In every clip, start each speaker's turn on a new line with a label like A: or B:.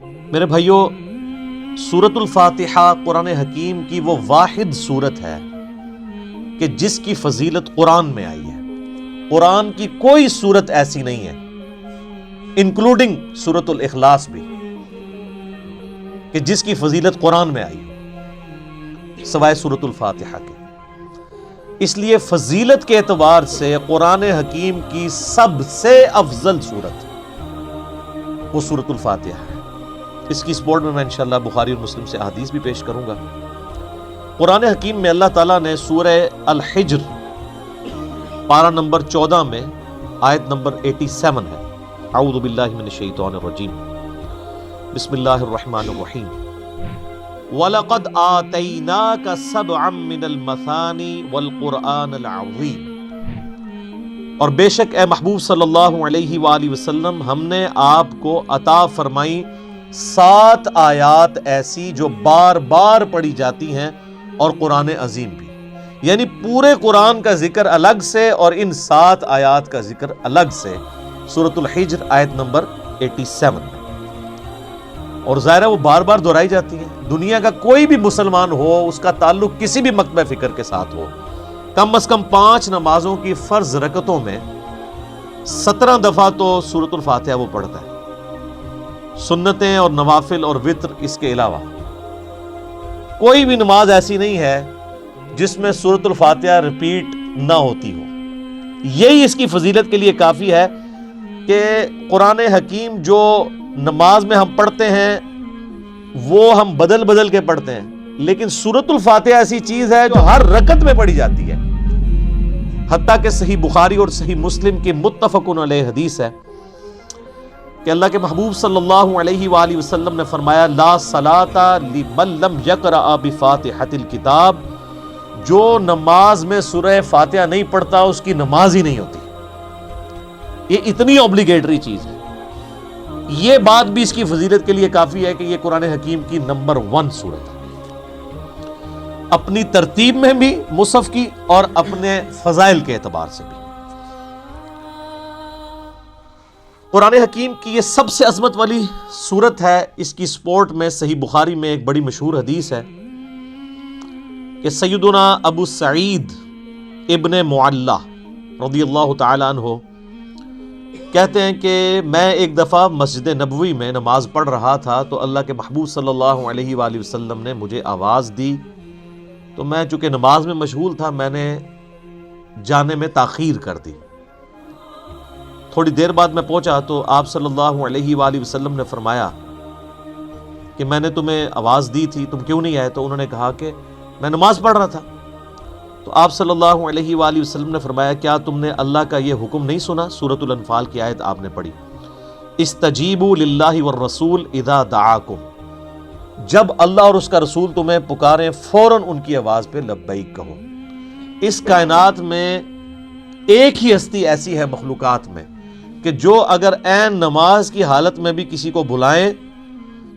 A: میرے بھائیوں، سورۃ الفاتحہ قرآن حکیم کی وہ واحد سورت ہے کہ جس کی فضیلت قرآن میں آئی ہے۔ قرآن کی کوئی سورت ایسی نہیں ہے، انکلوڈنگ سورۃ الاخلاص بھی، کہ جس کی فضیلت قرآن میں آئی ہے سوائے سورۃ الفاتحہ کے۔ اس لیے فضیلت کے اعتبار سے قرآن حکیم کی سب سے افضل سورت وہ سورۃ الفاتحہ ہے۔ اس کی سپورٹ میں انشاءاللہ بخاری اور مسلم سے احادیث بھی پیش کروں گا۔ قرآن حکیم میں اللہ تعالیٰ نے سورہ الحجر پارہ نمبر 14 میں آیت نمبر 87 ہے، اعوذ باللہ من الشیطان الرجیم، بسم اللہ الرحمن الرحیم، وَلَقَدْ آتَيْنَاكَ سَبْعًا مِّنَ الْمَثَانِي وَالْقُرْآنَ الْعَظِيمِ، اور بے شک اے محبوب صلی اللہ علیہ وآلہ وسلم ہم نے آپ کو عطا فرمائی 7 آیات ایسی جو بار بار پڑھی جاتی ہیں، اور قرآن عظیم بھی، یعنی پورے قرآن کا ذکر الگ سے اور ان 7 آیات کا ذکر الگ سے سورۃ الحجر آیت نمبر 87 میں۔ اور ظاہر ہے وہ بار بار دہرائی جاتی ہیں۔ دنیا کا کوئی بھی مسلمان ہو، اس کا تعلق کسی بھی مکتبہ فکر کے ساتھ ہو، کم از کم 5 نمازوں کی فرض رکعتوں میں 17 دفعہ تو سورۃ الفاتحہ وہ پڑھتا ہے، سنتیں اور نوافل اور وتر اس کے علاوہ۔ کوئی بھی نماز ایسی نہیں ہے جس میں سورۃ الفاتحہ ریپیٹ نہ ہوتی ہو۔ یہی اس کی فضیلت کے لیے کافی ہے کہ قرآن حکیم جو نماز میں ہم پڑھتے ہیں وہ ہم بدل بدل کے پڑھتے ہیں، لیکن سورۃ الفاتحہ ایسی چیز ہے جو ہر رکعت میں پڑھی جاتی ہے۔ حتیٰ کہ صحیح بخاری اور صحیح مسلم کی متفق علیہ حدیث ہے کہ اللہ کے محبوب صلی اللہ علیہ وآلہ وسلم نے فرمایا، لا صلاۃ لمن لم یقرأ بفاتحۃ الکتاب، جو نماز میں سورہ فاتحہ نہیں پڑھتا اس کی نماز ہی نہیں ہوتی۔ یہ اتنی اوبلیگیٹری چیز ہے۔ یہ بات بھی اس کی فضیلت کے لیے کافی ہے کہ یہ قرآن حکیم کی نمبر 1 سورت ہے، اپنی ترتیب میں بھی مصحف کی اور اپنے فضائل کے اعتبار سے بھی۔ قرآن حکیم کی یہ سب سے عظمت والی سورت ہے۔ اس کی سپورٹ میں صحیح بخاری میں ایک بڑی مشہور حدیث ہے کہ سیدنا ابو سعید ابن معلہ رضی اللہ تعالی عنہ کہتے ہیں کہ میں ایک دفعہ مسجد نبوی میں نماز پڑھ رہا تھا تو اللہ کے محبوب صلی اللہ علیہ وآلہ وسلم نے مجھے آواز دی، تو میں چونکہ نماز میں مشغول تھا میں نے جانے میں تاخیر کر دی۔ تھوڑی دیر بعد میں پہنچا تو آپ صلی اللہ علیہ وآلہ وسلم نے فرمایا کہ میں نے تمہیں آواز دی تھی، تم کیوں نہیں آئے؟ تو انہوں نے کہا کہ میں نماز پڑھ رہا تھا۔ تو آپ صلی اللہ علیہ وآلہ وسلم نے فرمایا، کیا تم نے اللہ کا یہ حکم نہیں سنا؟ سورۃ الانفال کی آیت آپ نے پڑھی، استجیبوا للہ والرسول اذا دعاکم، جب اللہ اور اس کا رسول تمہیں پکاریں فوراً ان کی آواز پہ لبیک کہو۔ اس کائنات میں ایک ہی ہستی ایسی ہے مخلوقات میں کہ جو اگر عین نماز کی حالت میں بھی کسی کو بلائیں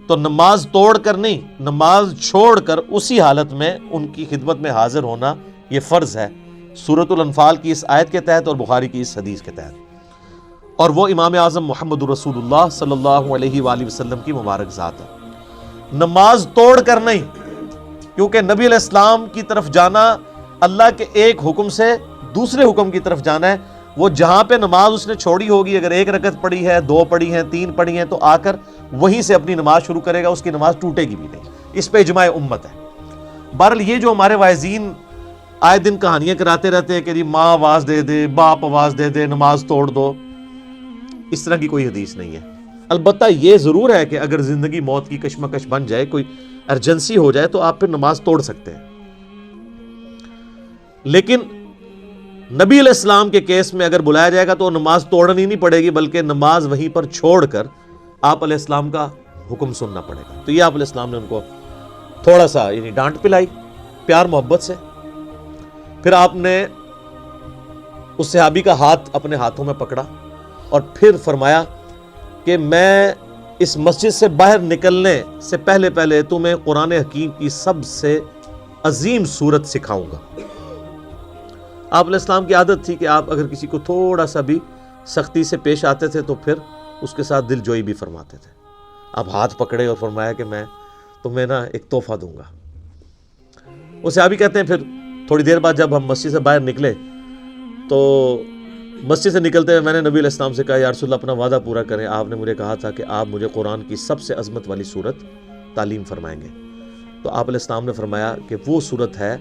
A: تو نماز توڑ کر نہیں، نماز چھوڑ کر اسی حالت میں ان کی خدمت میں حاضر ہونا یہ فرض ہے، سورۃ الانفال کی اس آیت کے تحت اور بخاری کی اس حدیث کے تحت۔ اور وہ امام اعظم محمد رسول اللہ صلی اللہ علیہ وآلہ وسلم کی مبارک ذات ہے۔ نماز توڑ کر نہیں، کیونکہ نبی علیہ السلام کی طرف جانا اللہ کے ایک حکم سے دوسرے حکم کی طرف جانا ہے۔ وہ جہاں پہ نماز اس نے چھوڑی ہوگی، اگر 1 رکعت پڑھی ہے، 2 پڑھی ہیں، 3 پڑھی ہیں، تو آ کر وہیں سے اپنی نماز شروع کرے گا، اس کی نماز ٹوٹے گی بھی نہیں۔ اس پہ اجماع امت ہے۔ بہرحال یہ جو ہمارے واعظین آئے دن کہانیاں کراتے رہتے ہیں کہ جی ماں آواز دے دے، باپ آواز دے دے، نماز توڑ دو، اس طرح کی کوئی حدیث نہیں ہے۔ البتہ یہ ضرور ہے کہ اگر زندگی موت کی کشمکش بن جائے، کوئی ایمرجنسی ہو جائے، تو آپ پھر نماز توڑ سکتے ہیں۔ لیکن نبی علیہ السلام کے کیس میں اگر بلایا جائے گا تو نماز توڑنی نہیں پڑے گی، بلکہ نماز وہیں پر چھوڑ کر آپ علیہ السلام کا حکم سننا پڑے گا۔ تو یہ آپ علیہ السلام نے ان کو تھوڑا سا یعنی ڈانٹ پلائی پیار محبت سے۔ پھر آپ نے اس صحابی کا ہاتھ اپنے ہاتھوں میں پکڑا اور پھر فرمایا کہ میں اس مسجد سے باہر نکلنے سے پہلے تمہیں قرآن حکیم کی سب سے عظیم سورت سکھاؤں گا۔ آپ علیہ السلام کی عادت تھی کہ آپ اگر کسی کو تھوڑا سا بھی سختی سے پیش آتے تھے تو پھر اس کے ساتھ دل جوئی بھی فرماتے تھے۔ اب ہاتھ پکڑے اور فرمایا کہ میں تمہیں نا ایک تحفہ دوں گا. وہ صحابی کہتے ہیں پھر تھوڑی دیر بعد جب ہم مسجد سے باہر نکلے تو مسجد سے نکلتے ہوئے میں نے نبی علیہ السلام سے کہا یا رسول اللہ اپنا وعدہ پورا کریں, آپ نے مجھے کہا تھا کہ آپ مجھے قرآن کی سب سے عظمت والی سورت تعلیم فرمائیں گے. تو آپ علیہ السلام نے فرمایا کہ وہ سورت ہے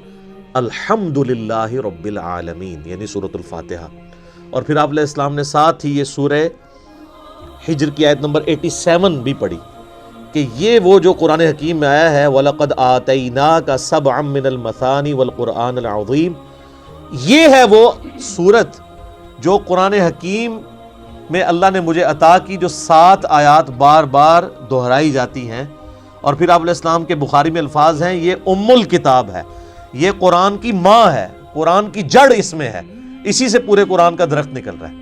A: الحمدللہ رب العالمین, یعنی سورۃ الفاتحہ. اور پھر آپ علیہ السلام نے ساتھ ہی یہ سورہ ہجر کی آیت نمبر 87 بھی پڑھی کہ یہ وہ جو قرآن حکیم میں آیا ہے وَلَقَدْ آتَيْنَاكَ سَبْعًا مِّنَ الْمَثَانِ وَالْقُرْآنِ الْعَظِيمِ, یہ ہے وہ سورت جو قرآن حکیم میں اللہ نے مجھے عطا کی, جو 7 آیات بار بار دہرائی جاتی ہیں. اور پھر آپ علیہ السلام کے بخاری میں الفاظ ہیں یہ ام الکتاب ہے, یہ قرآن کی ماں ہے, قرآن کی جڑ اس میں ہے, اسی سے پورے قرآن کا درخت نکل رہا ہے.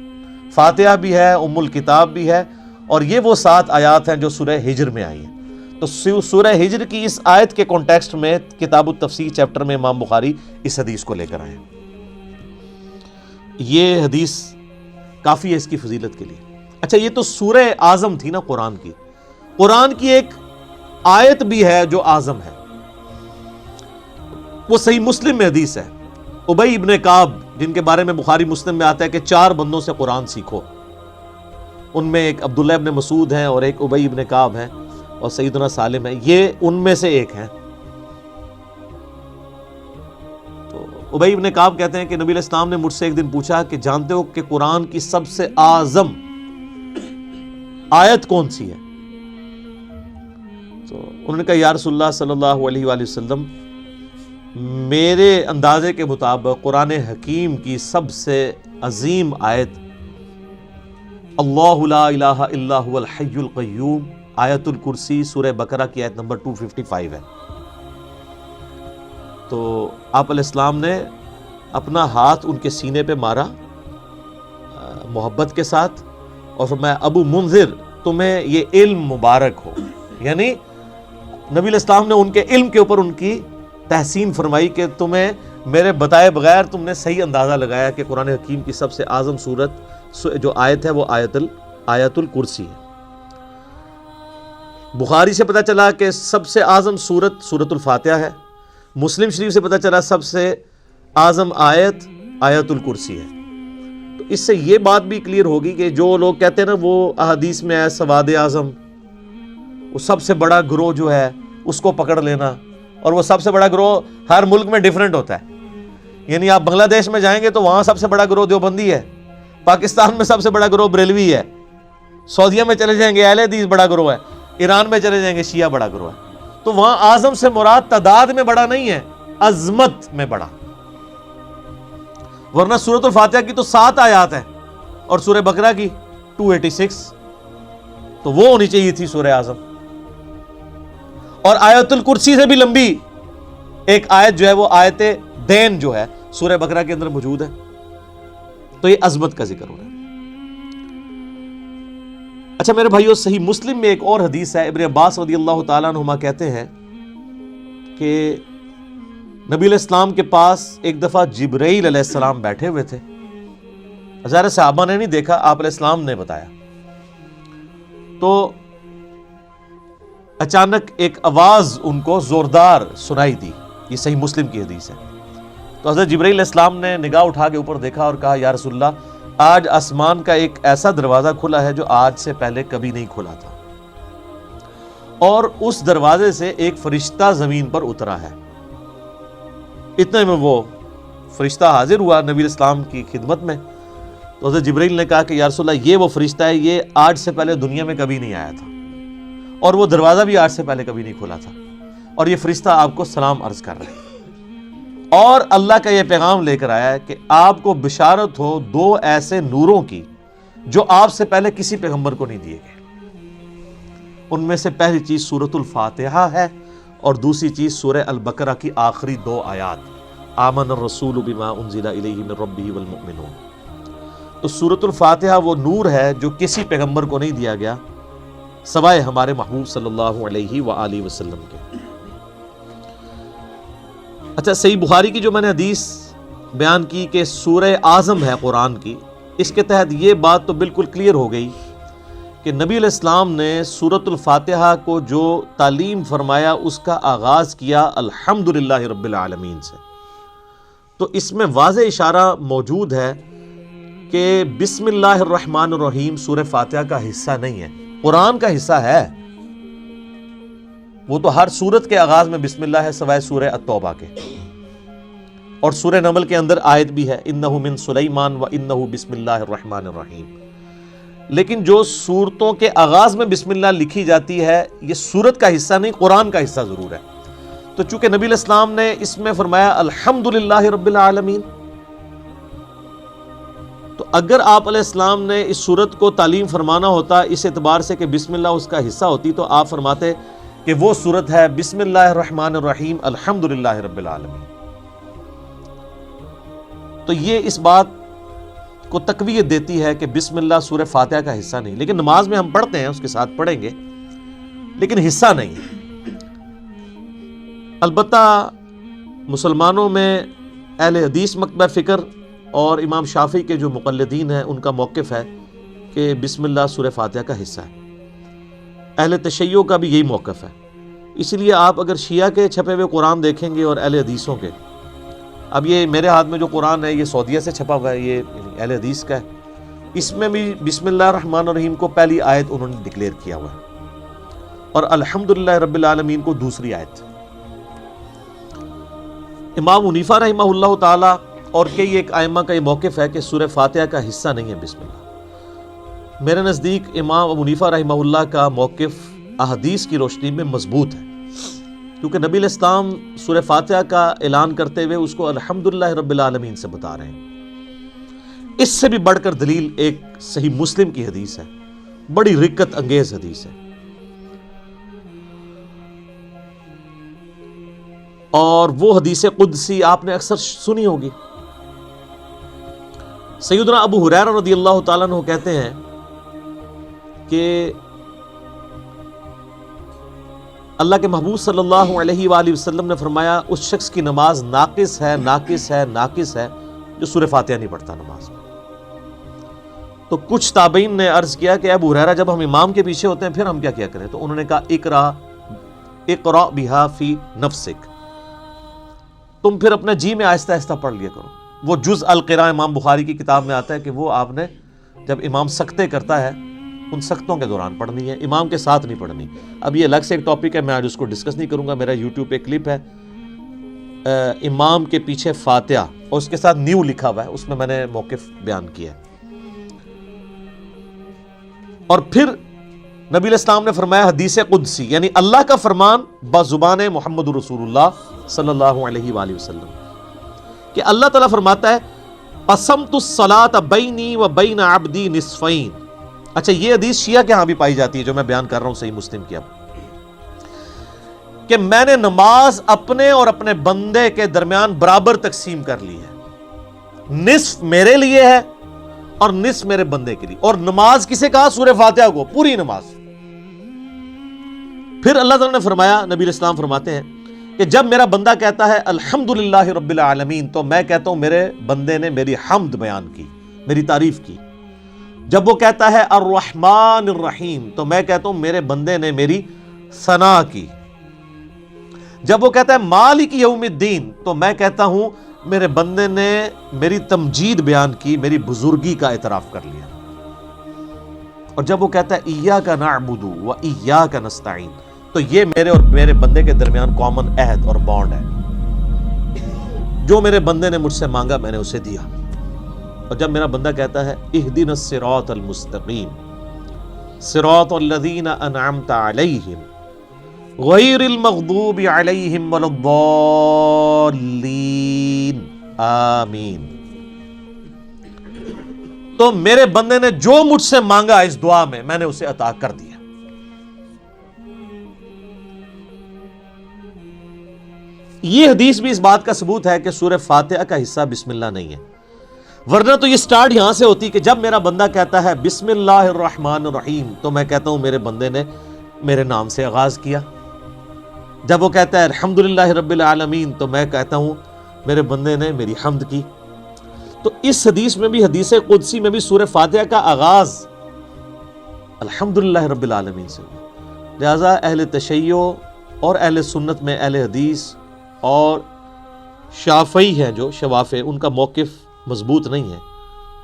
A: فاتحہ بھی ہے, ام الکتاب بھی ہے, اور یہ وہ 7 آیات ہیں جو سورہ ہجر میں آئی ہیں. تو سورہ ہجر کی اس آیت کے کانٹیکسٹ میں کتاب التفسیر چیپٹر میں امام بخاری اس حدیث کو لے کر آئے ہیں. یہ حدیث کافی ہے اس کی فضیلت کے لیے. اچھا, یہ تو سورہ اعظم تھی نا قرآن کی. قرآن کی ایک آیت بھی ہے جو اعظم ہے, وہ صحیح مسلم میں حدیث ہے. ابی ابن کعب, جن کے بارے میں بخاری مسلم میں آتا ہے کہ 4 بندوں سے قرآن سیکھو, ان میں ایک عبداللہ ابن مسعود ہیں اور ایک ابی ابن کعب ہیں اور سیدنا سالم ہے, یہ ان میں سے ایک ہیں. تو ابی ابن کعب کہتے ہیں کہ نبی علیہ السلام نے مجھ سے ایک دن پوچھا کہ جانتے ہو کہ قرآن کی سب سے اعظم آیت کون سی ہے؟ تو انہوں نے کہا یا رسول اللہ صلی اللہ علیہ وآلہ وسلم, میرے اندازے کے مطابق قرآن حکیم کی سب سے عظیم آیت اللہ لا الہ الا هو الحی القیوم آیت الکرسی سورہ بقرہ کی آیت نمبر 255 ہے. تو آپ علیہ السلام نے اپنا ہاتھ ان کے سینے پہ مارا محبت کے ساتھ اور فرمایا ابو منذر تمہیں یہ علم مبارک ہو. یعنی نبی علیہ السلام نے ان کے علم کے اوپر ان کی تحسین فرمائی کہ تمہیں میرے بتائے بغیر تم نے صحیح اندازہ لگایا کہ قرآن حکیم کی سب سے اعظم سورت جو آیت ہے وہ آیت الکرسی ہے. بخاری سے پتہ چلا کہ سب سے اعظم سورت سورۃ الفاتحہ ہے. مسلم شریف سے پتہ چلا سب سے اعظم آیت آیت الکرسی ہے. تو اس سے یہ بات بھی کلیئر ہوگی کہ جو لوگ کہتے ہیں نا وہ احادیث میں ہے سواد اعظم, وہ سب سے بڑا گروہ جو ہے اس کو پکڑ لینا, اور وہ سب سے بڑا گروہ ہر ملک میں ڈیفرنٹ ہوتا ہے. یعنی آپ بنگلہ دیش میں جائیں گے تو وہاں سب سے بڑا گروہ دیوبندی ہے, پاکستان میں سب سے بڑا گروہ بریلوی ہے, سعودیہ میں چلے جائیں گے اہل حدیث بڑا گروہ ہے, ایران میں چلے جائیں گے شیعہ بڑا گروہ ہے. تو وہاں اعظم سے مراد تعداد میں بڑا نہیں ہے, عظمت میں بڑا. ورنہ سورۃ الفاتحہ کی تو 7 آیات ہیں اور سورہ بقرہ کی 286, تو وہ ہونی چاہیے تھی سورہ اعظم. اور آیت الکرسی سے بھی لمبی ایک آیت جو ہے وہ آیت دین جو ہے سورہ بقرہ کے اندر موجود ہے. تو یہ عظمت کا ذکر ہو رہا ہے. اچھا میرے بھائیو, صحیح مسلم میں ایک اور حدیث ہے. ابن عباس رضی اللہ تعالیٰ عنہما کہتے ہیں کہ نبی علیہ السلام کے پاس ایک دفعہ جبرائیل علیہ السلام بیٹھے ہوئے تھے. ظاہر صحابہ نے نہیں دیکھا, آپ علیہ السلام نے بتایا. تو اچانک ایک آواز ان کو زوردار سنائی دی. یہ صحیح مسلم کی حدیث ہے. تو حضرت جبرائیل علیہ السلام نے نگاہ اٹھا کے اوپر دیکھا اور کہا یا رسول اللہ, آج آسمان کا ایک ایسا دروازہ کھلا ہے جو آج سے پہلے کبھی نہیں کھلا تھا, اور اس دروازے سے ایک فرشتہ زمین پر اترا ہے. اتنے میں وہ فرشتہ حاضر ہوا نبی علیہ السلام کی خدمت میں. تو حضرت جبرائیل نے کہا کہ یا رسول اللہ, یہ وہ فرشتہ ہے, یہ آج سے پہلے دنیا میں کبھی نہیں آیا تھا, اور وہ دروازہ بھی آج سے پہلے کبھی نہیں کھلا تھا, اور یہ فرشتہ آپ کو سلام عرض کر رہا ہے, اور اللہ کا یہ پیغام لے کر آیا ہے کہ آپ کو بشارت ہو 2 ایسے نوروں کی جو آپ سے پہلے کسی پیغمبر کو نہیں دیے گئے. ان میں سے پہلی چیز سورۃ الفاتحہ ہے, اور دوسری چیز سورہ البقرہ کی آخری 2 آیات آمن الرسول بما انزل الیہ من ربہ والمؤمنون. تو سورۃ الفاتحہ وہ نور ہے جو کسی پیغمبر کو نہیں دیا گیا سوائے ہمارے محبوب صلی اللہ علیہ وآلہ وسلم کے. اچھا, صحیح بخاری کی جو میں نے حدیث بیان کی کہ سورہ اعظم ہے قرآن کی, اس کے تحت یہ بات تو بالکل کلیئر ہو گئی کہ نبی علیہ السلام نے سورۃ الفاتحہ کو جو تعلیم فرمایا اس کا آغاز کیا الحمدللہ رب العالمین سے. تو اس میں واضح اشارہ موجود ہے کہ بسم اللہ الرحمن الرحیم سورہ فاتحہ کا حصہ نہیں ہے، قرآن کا حصہ ہے. وہ تو ہر سورت کے آغاز میں بسم اللہ ہے سوائے سورہ التوبہ کے، اور سورہ نمل کے اندر آیت بھی ہے انہ من سلیمان و انہ بسم اللہ الرحمن الرحیم. لیکن جو سورتوں کے آغاز میں بسم اللہ لکھی جاتی ہے یہ سورت کا حصہ نہیں، قرآن کا حصہ ضرور ہے. تو چونکہ نبی علیہ السلام نے اس میں فرمایا الحمدللہ رب العالمین، تو اگر آپ علیہ السلام نے اس سورت کو تعلیم فرمانا ہوتا اس اعتبار سے کہ بسم اللہ اس کا حصہ ہوتی، تو آپ فرماتے کہ وہ سورت ہے بسم اللہ الرحمن الرحیم الحمدللہ رب العالمین. تو یہ اس بات کو تقویت دیتی ہے کہ بسم اللہ سورہ فاتحہ کا حصہ نہیں. لیکن نماز میں ہم پڑھتے ہیں، اس کے ساتھ پڑھیں گے، لیکن حصہ نہیں ہے. البتہ مسلمانوں میں اہل حدیث مکتبہ فکر اور امام شافعی کے جو مقلدین ہیں ان کا موقف ہے کہ بسم اللہ سورہ فاتحہ کا حصہ ہے. اہل تشیع کا بھی یہی موقف ہے. اس لیے آپ اگر شیعہ کے چھپے ہوئے قرآن دیکھیں گے اور اہل حدیثوں کے، اب یہ میرے ہاتھ میں جو قرآن ہے یہ سعودیہ سے چھپا ہوا ہے، یہ اہل حدیث کا ہے، اس میں بھی بسم اللہ الرحمن الرحیم کو پہلی آیت انہوں نے ڈکلیئر کیا ہوا ہے اور الحمدللہ رب العالمین کو دوسری آیت. امام حنیفہ رحمہ اللہ تعالی اور کئی ایک ائمہ کا یہ موقف ہے کہ سورہ فاتحہ کا حصہ نہیں ہے بسم اللہ. میرے نزدیک امام ابو حنیفہ رحمہ اللہ کا موقف احادیث کی روشنی میں مضبوط ہے، کیونکہ نبی علیہ السلام سورہ فاتحہ کا اعلان کرتے ہوئے اس کو الحمدللہ رب العالمین سے بتا رہے ہیں. اس سے بھی بڑھ کر دلیل ایک صحیح مسلم کی حدیث ہے، بڑی رکت انگیز حدیث ہے، اور وہ حدیث قدسی آپ نے اکثر سنی ہوگی. سیدنا ابو ہریرہ رضی اللہ تعالیٰ عنہ کہتے ہیں کہ اللہ کے محبوب صلی اللہ علیہ وآلہ وسلم نے فرمایا اس شخص کی نماز ناقص ہے ناقص ہے ناقص ہے جو سورہ فاتحہ نہیں پڑھتا نماز میں. تو کچھ تابعین نے عرض کیا کہ ابو ہریرہ جب ہم امام کے پیچھے ہوتے ہیں پھر ہم کیا کریں؟ تو انہوں نے کہا اقرا بہا فی نفسک، تم پھر اپنے جی میں آہستہ آہستہ پڑھ لیا کرو. وہ جز القراء امام بخاری کی کتاب میں آتا ہے کہ وہ آپ نے جب امام سکتے کرتا ہے ان سختوں کے دوران پڑھنی ہے، امام کے ساتھ نہیں پڑھنی. اب یہ الگ سے ایک ٹاپک ہے، میں آج اس کو ڈسکس نہیں کروں گا. میرا یوٹیوب پہ کلپ ہے امام کے پیچھے فاتحہ اور اس کے ساتھ نیو لکھا ہوا ہے، اس میں نے موقف بیان کیا ہے. اور پھر نبی علیہ السلام نے فرمایا حدیث قدسی یعنی اللہ کا فرمان بزبان محمد رسول اللہ صلی اللہ علیہ وآلہ وسلم کہ اللہ تعالیٰ فرماتا ہے قسمت الصلاۃ بینی و بین عبدی نصفین. اچھا یہ حدیث شیعہ کے ہاں بھی پائی جاتی ہے جو میں بیان کر رہا ہوں صحیح مسلم کی، اب کہ میں نے نماز اپنے اور اپنے بندے کے درمیان برابر تقسیم کر لی ہے، نصف میرے لیے ہے اور نصف میرے بندے کے لیے. اور نماز کسے کہا؟ سورہ فاتحہ کو، پوری نماز. پھر اللہ تعالیٰ نے فرمایا، نبی علیہ السلام فرماتے ہیں کہ جب میرا بندہ کہتا ہے الحمدللہ رب العالمین تو میں کہتا ہوں میرے بندے نے میری حمد بیان کی، میری تعریف کی. جب وہ کہتا ہے الرحمن الرحیم تو میں کہتا ہوں میرے بندے نے میری ثنا کی. جب وہ کہتا ہے مالک یوم الدین تو میں کہتا ہوں میرے بندے نے میری تمجید بیان کی، میری بزرگی کا اعتراف کر لیا. اور جب وہ کہتا ہے ایاک نعبد و ایاک نستعین تو یہ میرے اور میرے بندے کے درمیان کامن عہد اور بانڈ ہے. جو میرے بندے نے مجھ سے مانگا میں نے اسے دیا. اور جب میرا بندہ کہتا ہے اہدنا الصراط المستقیم صراط الذین انعمت علیہم غیر المغضوب علیہم ولا الضالین آمین، تو میرے بندے نے جو مجھ سے مانگا اس دعا میں نے اسے عطا کر دیا. یہ حدیث بھی اس بات کا ثبوت ہے کہ سورہ فاتحہ کا حصہ بسم اللہ نہیں ہے، ورنہ تو یہ سٹارٹ یہاں سے ہوتی کہ جب میرا بندہ کہتا ہے بسم اللہ الرحمن الرحیم تو میں کہتا ہوں میرے بندے نے میرے نام سے آغاز کیا. جب وہ کہتا ہے الحمدللہ رب العالمین تو میں کہتا ہوں میرے بندے نے میری حمد کی. تو اس حدیث میں بھی، حدیث قدسی میں بھی سورہ فاتحہ کا آغاز الحمدللہ رب العالمین سے ہوا۔ لہٰذا اہل تشیع اور اہل سنت میں اہل حدیث اور شافعی ہیں جو شوافع، ان کا موقف مضبوط نہیں ہے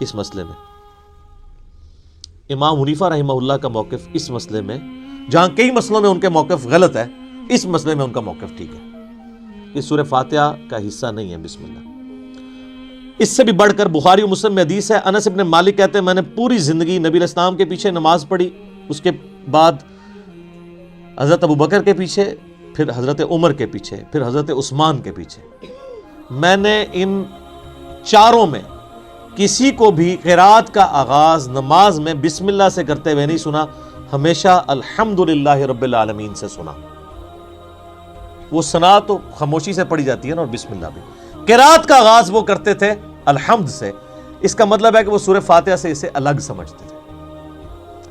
A: اس مسئلے میں۔ امام حنیفہ رحمہ اللہ کا موقف اس مسئلے میں، جہاں کئی مسئلوں میں ان کے موقف غلط ہے، اس مسئلے میں ان کا موقف ٹھیک ہے۔ یہ سورہ فاتحہ کا حصہ نہیں ہے بسم اللہ۔ اس سے بھی بڑھ کر بخاری و مسلم میں حدیث ہے، انس ابن مالک کہتے ہیں میں نے پوری زندگی نبی علیہ السلام کے پیچھے نماز پڑھی، اس کے بعد حضرت ابوبکر کے پیچھے، پھر حضرت عمر کے پیچھے، پھر حضرت عثمان کے پیچھے۔ میں نے ان چاروں میں کسی کو بھی قرات کا آغاز نماز میں بسم اللہ سے کرتے ہوئے نہیں سنا، ہمیشہ الحمدللہ رب العالمین سے سنا۔ وہ ثنا تو خاموشی سے پڑھی جاتی ہے نا، اور بسم اللہ بھی۔ قرات کا آغاز وہ کرتے تھے الحمد سے، اس کا مطلب ہے کہ وہ سورہ فاتحہ سے اسے الگ سمجھتے تھے۔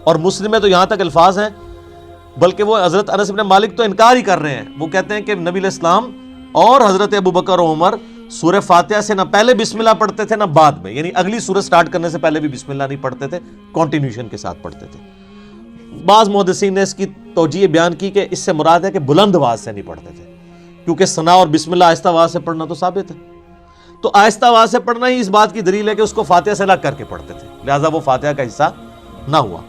A: اور مسلم میں تو یہاں تک الفاظ ہیں، بلکہ وہ حضرت انس بن مالک تو انکار ہی کر رہے ہیں، وہ کہتے ہیں کہ نبی علیہ السلام اور حضرت ابوبکر و عمر سورہ فاتحہ سے نہ پہلے بسم اللہ پڑھتے تھے نہ بعد میں، یعنی اگلی سورہ سٹارٹ کرنے سے پہلے بھی بسم اللہ نہیں پڑھتے تھے، کنٹینیوشن کے ساتھ پڑھتے تھے۔ بعض محدثین نے اس کی توجیہ بیان کی کہ اس سے مراد ہے کہ بلند آواز سے نہیں پڑھتے تھے، کیونکہ ثنا اور بسم اللہ آہستہ آواز سے پڑھنا تو ثابت ہے، تو آہستہ آواز سے پڑھنا ہی اس بات کی دلیل ہے کہ اس کو فاتحہ سے الگ کر کے پڑھتے تھے، لہٰذا وہ فاتحہ کا حصہ نہ ہوا۔